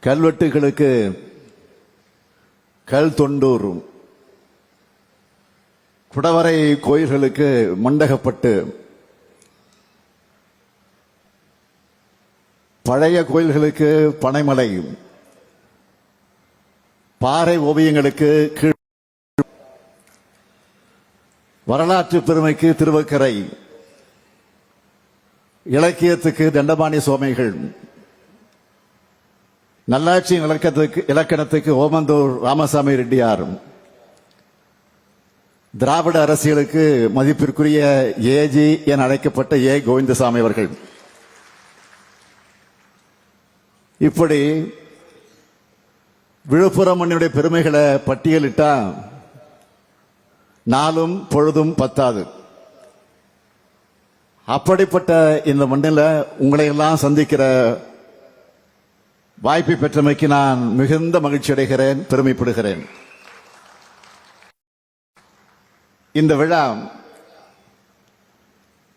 கல்வெட்டுகளுக்கு கல் தொண்டூர், குடவரை கோயில்களுக்கு மண்டகப்பட்டு, பழைய கோயில்களுக்கு பனைமலை, பாறை ஓவியங்களுக்கு கீழ், வரலாற்று பெருமைக்கு திருவக்கரை, இலக்கியத்துக்கு தண்டபாணி சுவாமிகள், நல்லாட்சி இலக்கணத்துக்கு ஓமந்தூர் ராமசாமி ரெட்டியார், திராவிட அரசியலுக்கு மதிப்பிற்குரிய ஏஜி என அழைக்கப்பட்ட ஏ கோவிந்தசாமி அவர்கள். இப்படி விழுப்புரம் மண்ணினுடைய பெருமைகளை பட்டியலிட்டா நாளும் பொழுதும் பத்தாது. அப்படிப்பட்ட இந்த மண்ணில் உங்களை எல்லாம் சந்திக்கிற வாய்ப்பை பெற்றமைக்கு நான் மிகுந்த மகிழ்ச்சி அடைகிறேன், பெருமைப்படுகிறேன். இந்த விழா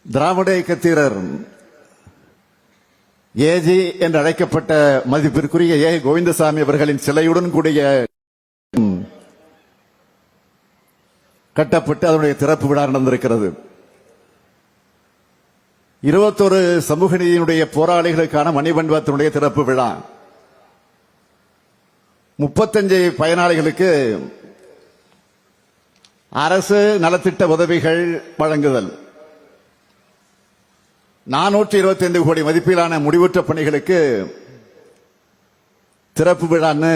திராவிட இயக்கத்தீரர் ஏஜி என்று அழைக்கப்பட்ட மதிப்பிற்குரிய ஏ கோவிந்தசாமி அவர்களின் சிலையுடன் கூடிய கட்டப்பட்டு அதனுடைய திறப்பு விழா நடந்திருக்கிறது. 21 சமூக நீதியினுடைய போராளிகளுக்கான மணிமண்டபத்தினுடைய திறப்பு விழா, 35 பயனாளிகளுக்கு அரசு நலத்திட்ட உதவிகள் வழங்குதல், 425 கோடி மதிப்பிலான முடிவுற்ற பணிகளுக்கு திறப்பு விழான்னு,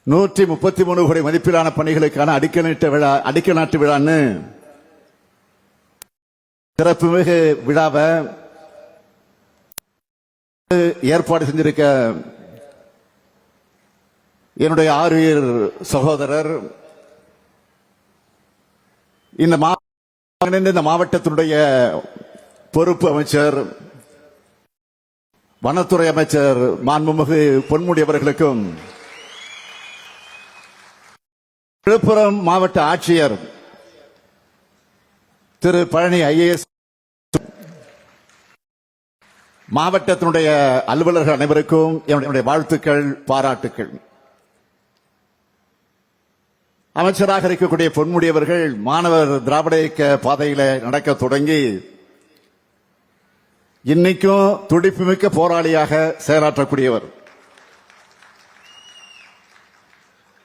133 கோடி மதிப்பிலான பணிகளுக்கான அடிக்கல் நாட்டு விழான்னு சிறப்புமிகு விழாவை ஏற்பாடு செஞ்சிருக்க என்னுடைய ஆறுயிர் சகோதரர், இந்த மாவட்டத்தினுடைய பொறுப்பு அமைச்சர், வனத்துறை அமைச்சர் மாண்புமிகு பொன்முடி அவர்களுக்கும், விழுப்புரம் மாவட்ட ஆட்சியர் திரு பழனி IAS, மாவட்டத்தினுடைய அலுவலர்கள் அனைவருக்கும் என்னுடைய வாழ்த்துக்கள், பாராட்டுக்கள். அமைச்சராக இருக்கக்கூடிய பொன்முடி அவர்கள் மாணவர் திராவிட இயக்க பாதையில நடக்க தொடங்கி இன்னைக்கும் துடிப்புமிக்க போராளியாக செயலாற்றக்கூடியவர்.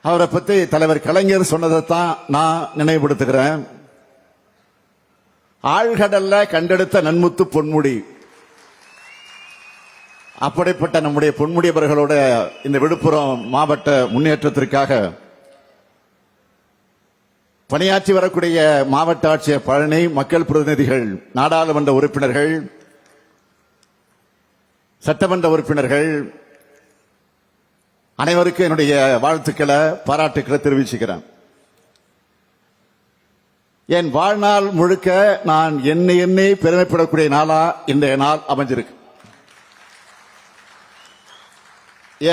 அவரை பத்தி தலைவர் கலைஞர் சொன்னதைத்தான் நான் நினைவுபடுத்துகிறேன். ஆழ்கடல்ல கண்டெடுத்த நன்முத்து பொன்முடி. அப்படிப்பட்ட நம்முடைய பொன்முடி அவர்களோட இந்த விழுப்புரம் மாவட்ட முன்னேற்றத்திற்காக பணியாற்றி வரக்கூடிய மாவட்ட ஆட்சியர் பழனி, மக்கள் பிரதிநிதிகள், நாடாளுமன்ற உறுப்பினர்கள், சட்டமன்ற உறுப்பினர்கள் அனைவருக்கும் என்னுடைய வாழ்த்துக்களை, பாராட்டுக்களை தெரிவிச்சுக்கிறேன். என் வாழ்நாள் முழுக்க நான் எண்ணி பெருமைப்படக்கூடிய நாளா இன்றைய நாள் அமைஞ்சிருக்கு.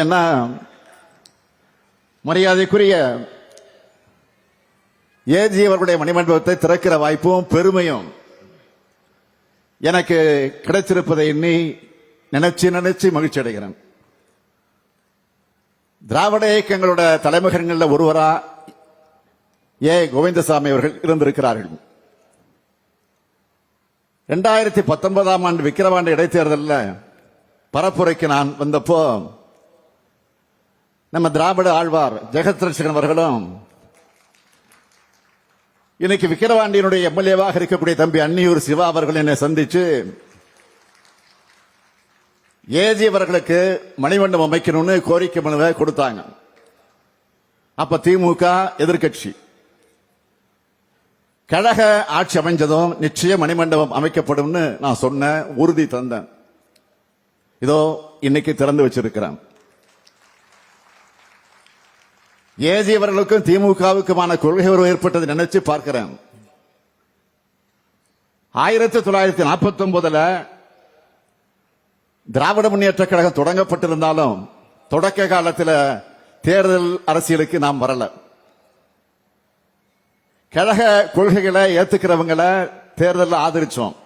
ஏன்னா மரியாதைக்குரிய ஏஜி அவர்களுடைய மணிமண்டபத்தை திறக்கிற வாய்ப்பும் பெருமையும் எனக்கு கிடைத்திருப்பதை எண்ணி நினைச்சு மகிழ்ச்சி அடைகிறேன். திராவிட இயக்கங்களோட தலைமகன்களில் ஒருவரா ஏ கோவிந்தசாமி அவர்கள் இருந்திருக்கிறார்கள். 2019ஆம் ஆண்டு விக்கிரவாண்டி இடைத்தேர்தலில் பரப்புரைக்கு நான் வந்தப்போ நம்ம திராவிட ஆழ்வார் ஜெகத் ரட்சகன் அவர்களும் இன்னைக்கு விக்கிரவாண்டியினுடைய எம்எல்ஏவாக இருக்கக்கூடிய தம்பி அன்னியூர் சிவா அவர்கள் என்னை சந்திச்சு ஏஜி அவர்களுக்கு மணிமண்டபம் அமைக்கணும்னு கோரிக்கை மனுவை கொடுத்தாங்க. அப்ப திமுக எதிர்கட்சி. கழக ஆட்சி அமைஞ்சதும் நிச்சயம் மணிமண்டபம் அமைக்கப்படும் நான் சொன்ன உறுதி தந்தேன். இதோ இன்னைக்கு திறந்து வச்சிருக்கிறேன். ஏஜி அவர்களுக்கும் திமுகவுக்குமான கொள்கை உறவு ஏற்பட்டது நினைச்சு பார்க்கிறேன். 1949 திராவிட முன்னேற்ற கழகம் தொடங்கப்பட்டிருந்தாலும் தொடக்க காலத்தில் தேர்தல் அரசியலுக்கு நாம் வரல. கழக கொள்கைகளை ஏத்துக்கிறவங்களை தேர்தலில் ஆதரிச்சோம்.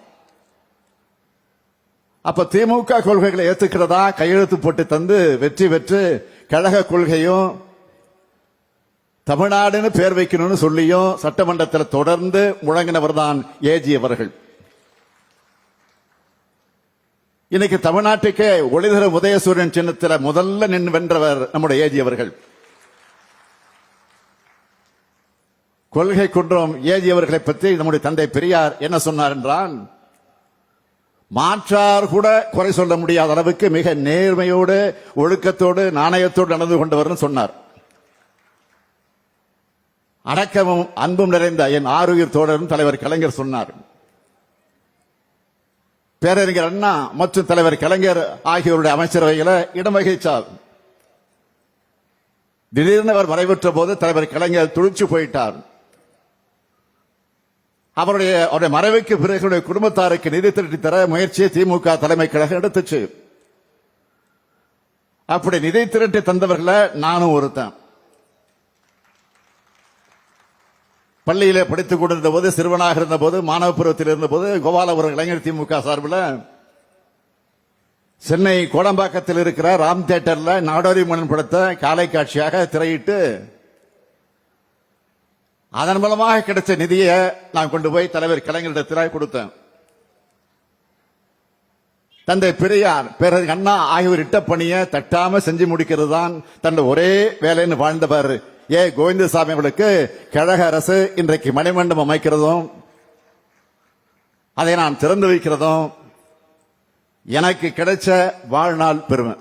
அப்ப திமுக கொள்கைகளை ஏத்துக்கிறதா கையெழுத்து போட்டு தந்து வெற்றி பெற்று கழக கொள்கையும் தமிழ்நாடுன்னு பேர் வைக்கணும்னு சொல்லியும் சட்டமன்றத்தில் தொடர்ந்து முழங்கினவர் தான் ஏஜி அவர்கள். இன்னைக்கு தமிழ்நாட்டுக்கே ஒளிதர உதயசூரியன் சின்னத்தில் முதல்ல நின்று வென்றவர் நம்முடைய ஏஜி அவர்கள். கொள்கை குன்றம் ஏஜி அவர்களை பற்றி நம்முடைய தந்தை பெரியார் என்ன சொன்னார் என்றால், மாற்றார் கூட குறை சொல்ல முடியாத அளவுக்கு மிக நேர்மையோடு ஒழுக்கத்தோடு நாணயத்தோடு நடந்து கொண்டவர் சொன்னார். அடக்கமும் அன்பும் நிறைந்த என் ஆருயிர் தோழரும் தலைவர் கலைஞர் சொன்னார். பேரறிஞர் அண்ணா மற்றும் தலைவர் கலைஞர் ஆகியோருடைய அமைச்சரவையில இடம் வகித்தார். திடீர்னு அவர் மறைவுற்ற போது தலைவர் கலைஞர் துடிச்சு போயிட்டார். அவருடைய மறைவுக்கு பிறகு குடும்பத்தாருக்கு நிதி திரட்டி தர முயற்சியை திமுக தலைமை கழகம் எடுத்துச்சு. அப்படி நிதி திரட்டி தந்தவர்களை நானும் ஒருத்தன். பள்ளியிலே படித்துக் கொண்டிருந்த போது, சிறுவனாக இருந்த போது, மாணவ பருவத்தில் இருந்த போது கோபாலபுரம் இளைஞர் திமுக சார்பில் சென்னை கோடம்பாக்கத்தில் இருக்கிற ராம் தியேட்டர்ல நாடோடி மன்னன் படத்தை காலை காட்சியாக திரையிட்டு அதன் மூலமாக கிடைச்ச நிதியை நான் கொண்டு போய் தலைவர் கலைஞரிடத்தில் கொடுத்தேன். தந்தை பெரியார், பேரறிஞர் அண்ணா ஆகியோர் இட்ட பணியை தட்டாம செஞ்சு முடிக்கிறது தான் தன்னுடைய ஒரே வேலைன்னு வாழ்ந்தவர் ஏ கோவிந்தசாமி அவர்களுக்கு கழக அரசு இன்றைக்கு மணிமண்டபம் அமைக்கிறதும் அதை நான் திறந்து வைக்கிறதும் எனக்கு கிடைச்ச வாழ்நாள் பெருமை.